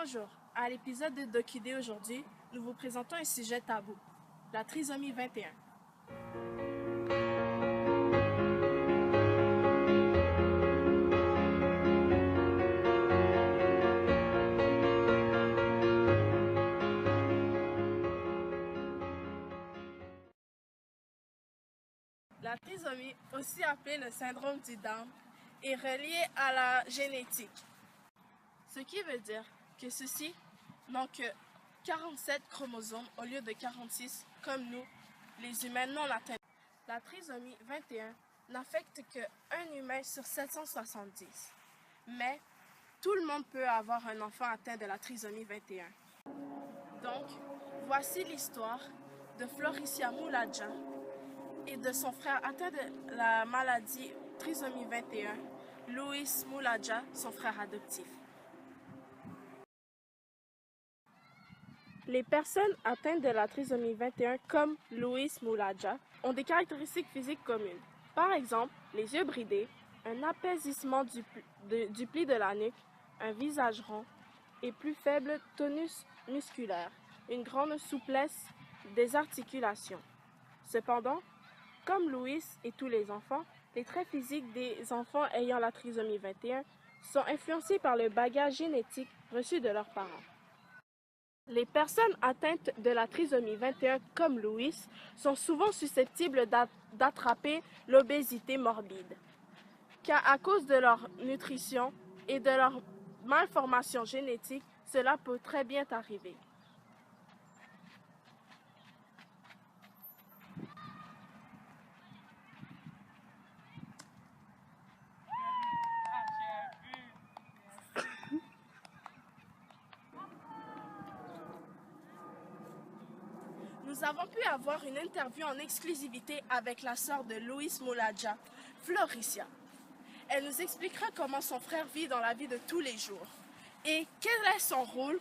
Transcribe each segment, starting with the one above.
Bonjour, à l'épisode de Dokidé aujourd'hui, nous vous présentons un sujet tabou, la trisomie 21. La trisomie, aussi appelée le syndrome du Down, est reliée à la génétique, ce qui veut dire que ceux-ci n'ont que 47 chromosomes au lieu de 46 comme nous, les humains non atteints. La trisomie 21 n'affecte qu'un humain sur 770, mais tout le monde peut avoir un enfant atteint de la trisomie 21. Donc, voici l'histoire de Floricia Moulaja et de son frère atteint de la maladie trisomie 21, Louis Moulaja, son frère adoptif. Les personnes atteintes de la trisomie 21, comme Louis Moulaja, ont des caractéristiques physiques communes. Par exemple, les yeux bridés, un apaisissement du pli de la nuque, un visage rond et plus faible tonus musculaire, une grande souplesse des articulations. Cependant, comme Louis et tous les enfants, les traits physiques des enfants ayant la trisomie 21 sont influencés par le bagage génétique reçu de leurs parents. Les personnes atteintes de la trisomie 21 comme Louis sont souvent susceptibles d'attraper l'obésité morbide, car à cause de leur nutrition et de leur malformation génétique, cela peut très bien arriver. Nous avons pu avoir une interview en exclusivité avec la sœur de Louis Moulaja, Floricia. Elle nous expliquera comment son frère vit dans la vie de tous les jours et quel est son rôle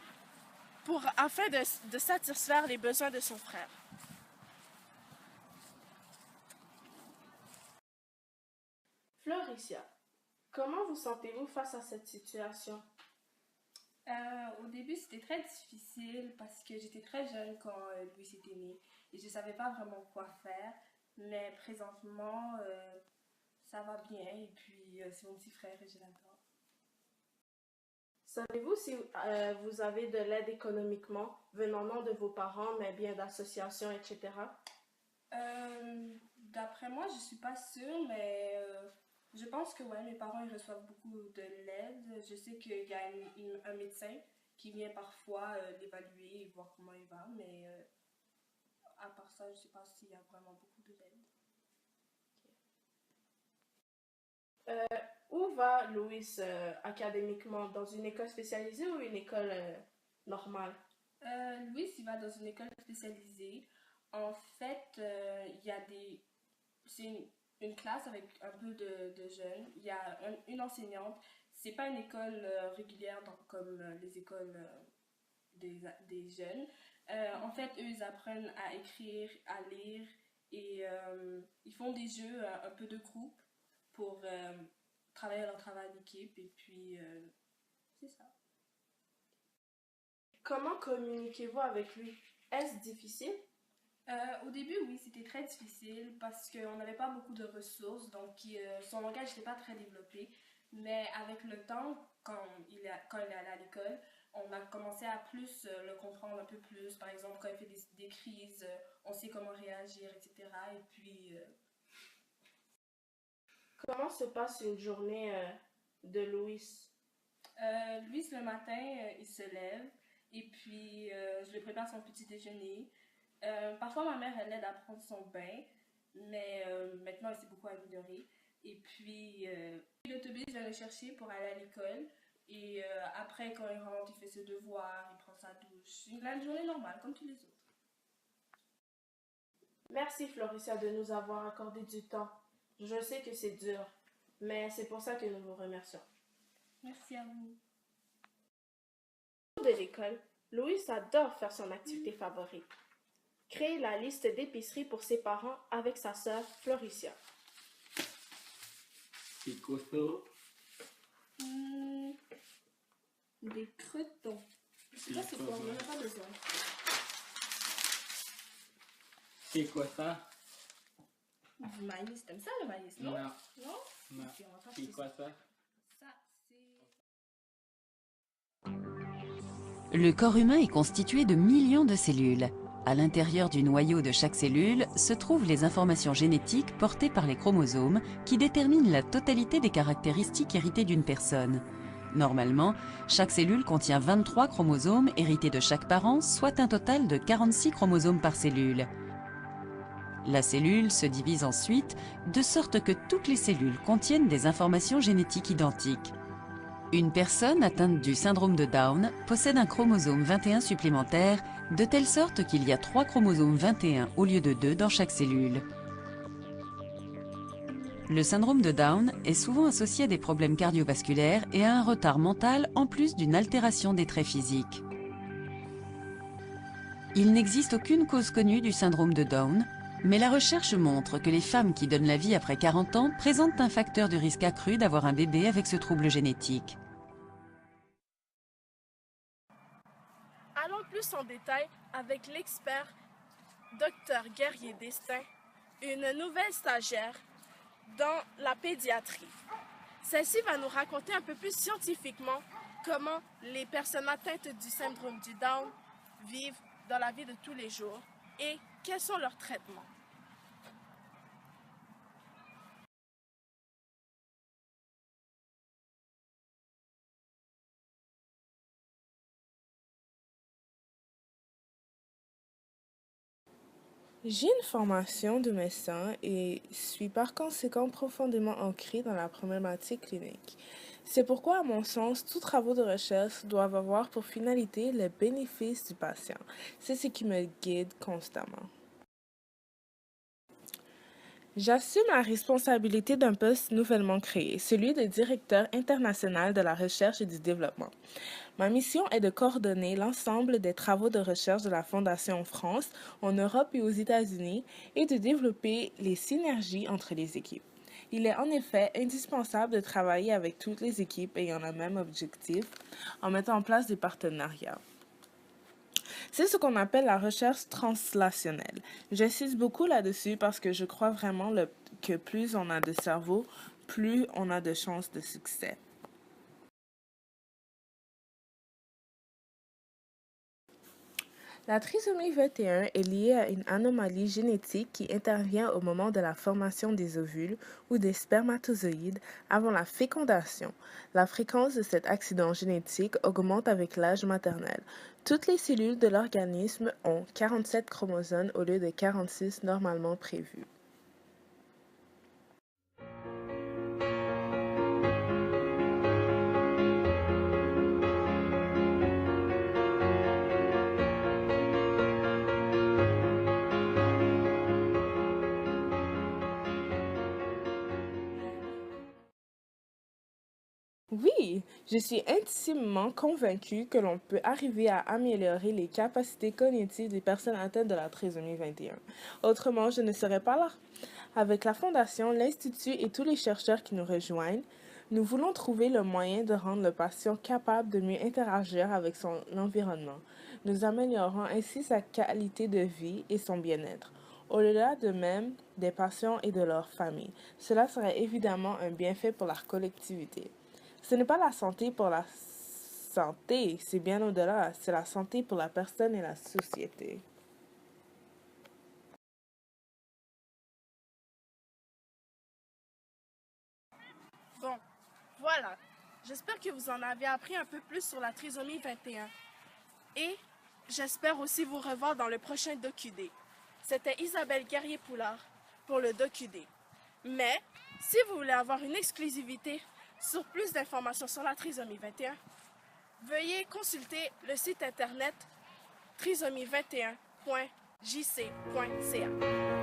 afin de satisfaire les besoins de son frère. Floricia, comment vous sentez-vous face à cette situation? Au début, c'était très difficile parce que j'étais très jeune quand Louis était né et je ne savais pas vraiment quoi faire. Mais présentement, ça va bien et puis c'est mon petit frère et je l'adore. Savez-vous si vous avez de l'aide économiquement venant non de vos parents, mais bien d'associations, etc.? D'après moi, je suis pas sûre, mais je pense que ouais, mes parents ils reçoivent beaucoup de l'aide. Je sais qu'il y a un médecin qui vient parfois l'évaluer et voir comment il va, mais à part ça, je sais pas s'il y a vraiment beaucoup de l'aide. Où va Louis académiquement? Dans une école spécialisée ou une école normale? Louis, il va dans une école spécialisée. En fait, il y a c'est une classe avec un peu de jeunes. Il y a une enseignante. C'est pas une école régulière comme les écoles des jeunes. En fait, eux, ils apprennent à écrire, à lire et ils font des jeux, un peu de groupe pour travailler leur travail d'équipe et puis c'est ça. Comment communiquez-vous avec lui? Est-ce difficile? Au début, oui, c'était très difficile parce qu'on n'avait pas beaucoup de ressources, donc son langage n'était pas très développé. Mais avec le temps, quand il est allé à l'école, on a commencé à plus le comprendre un peu plus. Par exemple, quand il fait des crises, on sait comment réagir, etc. Et puis, Comment se passe une journée de Louis? Louis, le matin, il se lève et puis je lui prépare son petit déjeuner. Parfois, ma mère, elle l'aide à prendre son bain, mais maintenant, elle s'est beaucoup améliorée. Et puis, l'autobus vient le chercher pour aller à l'école. Et après, quand il rentre, il fait ses devoirs, il prend sa douche. Il a une journée normale, comme tous les autres. Merci Floricia de nous avoir accordé du temps. Je sais que c'est dur, mais c'est pour ça que nous vous remercions. Merci à vous. De l'école, Louis adore faire son activité favorite. Créer la liste d'épicerie pour ses parents avec sa sœur Floricia. C'est quoi ça? Des croûtons. Ça, c'est quoi? On n'en a pas besoin. C'est quoi ça? Du maïs. T'aimes ça, le maïs, non? Non. Non? Non. Ok, on va pas C'est acheter quoi ça. ça? Ça, c'est... Le corps humain est constitué de millions de cellules. À l'intérieur du noyau de chaque cellule se trouvent les informations génétiques portées par les chromosomes qui déterminent la totalité des caractéristiques héritées d'une personne. Normalement, chaque cellule contient 23 chromosomes hérités de chaque parent, soit un total de 46 chromosomes par cellule. La cellule se divise ensuite de sorte que toutes les cellules contiennent des informations génétiques identiques. Une personne atteinte du syndrome de Down possède un chromosome 21 supplémentaire, de telle sorte qu'il y a 3 chromosomes 21 au lieu de 2 dans chaque cellule. Le syndrome de Down est souvent associé à des problèmes cardiovasculaires et à un retard mental en plus d'une altération des traits physiques. Il n'existe aucune cause connue du syndrome de Down, mais la recherche montre que les femmes qui donnent la vie après 40 ans présentent un facteur de risque accru d'avoir un bébé avec ce trouble génétique. Allons plus en détail avec l'expert Dr Guerrier Destin, une nouvelle stagiaire dans la pédiatrie. Celle-ci va nous raconter un peu plus scientifiquement comment les personnes atteintes du syndrome du Down vivent dans la vie de tous les jours et quels sont leurs traitements. J'ai une formation de médecin et suis par conséquent profondément ancrée dans la problématique clinique. C'est pourquoi, à mon sens, tous travaux de recherche doivent avoir pour finalité les bénéfices du patient. C'est ce qui me guide constamment. J'assume la responsabilité d'un poste nouvellement créé, celui de directeur international de la recherche et du développement. Ma mission est de coordonner l'ensemble des travaux de recherche de la Fondation en France, en Europe et aux États-Unis et de développer les synergies entre les équipes. Il est en effet indispensable de travailler avec toutes les équipes ayant le même objectif en mettant en place des partenariats. C'est ce qu'on appelle la recherche translationnelle. J'insiste beaucoup là-dessus parce que je crois vraiment que plus on a de cerveau, plus on a de chances de succès. La trisomie 21 est liée à une anomalie génétique qui intervient au moment de la formation des ovules ou des spermatozoïdes avant la fécondation. La fréquence de cet accident génétique augmente avec l'âge maternel. Toutes les cellules de l'organisme ont 47 chromosomes au lieu de 46 normalement prévus. Oui, je suis intimement convaincue que l'on peut arriver à améliorer les capacités cognitives des personnes atteintes de la trisomie 21. Autrement, je ne serais pas là. Avec la Fondation, l'Institut et tous les chercheurs qui nous rejoignent, nous voulons trouver le moyen de rendre le patient capable de mieux interagir avec son environnement. Nous améliorons ainsi sa qualité de vie et son bien-être. Au-delà de même des patients et de leurs familles, cela serait évidemment un bienfait pour la collectivité. Ce n'est pas la santé pour la santé, c'est bien au-delà, c'est la santé pour la personne et la société. Bon, voilà. J'espère que vous en avez appris un peu plus sur la trisomie 21. Et j'espère aussi vous revoir dans le prochain DocuD. C'était Isabelle Guerrier-Poulard pour le DocuD. Mais, si vous voulez avoir une exclusivité sur plus d'informations sur la trisomie 21, veuillez consulter le site internet trisomie21.jc.ca.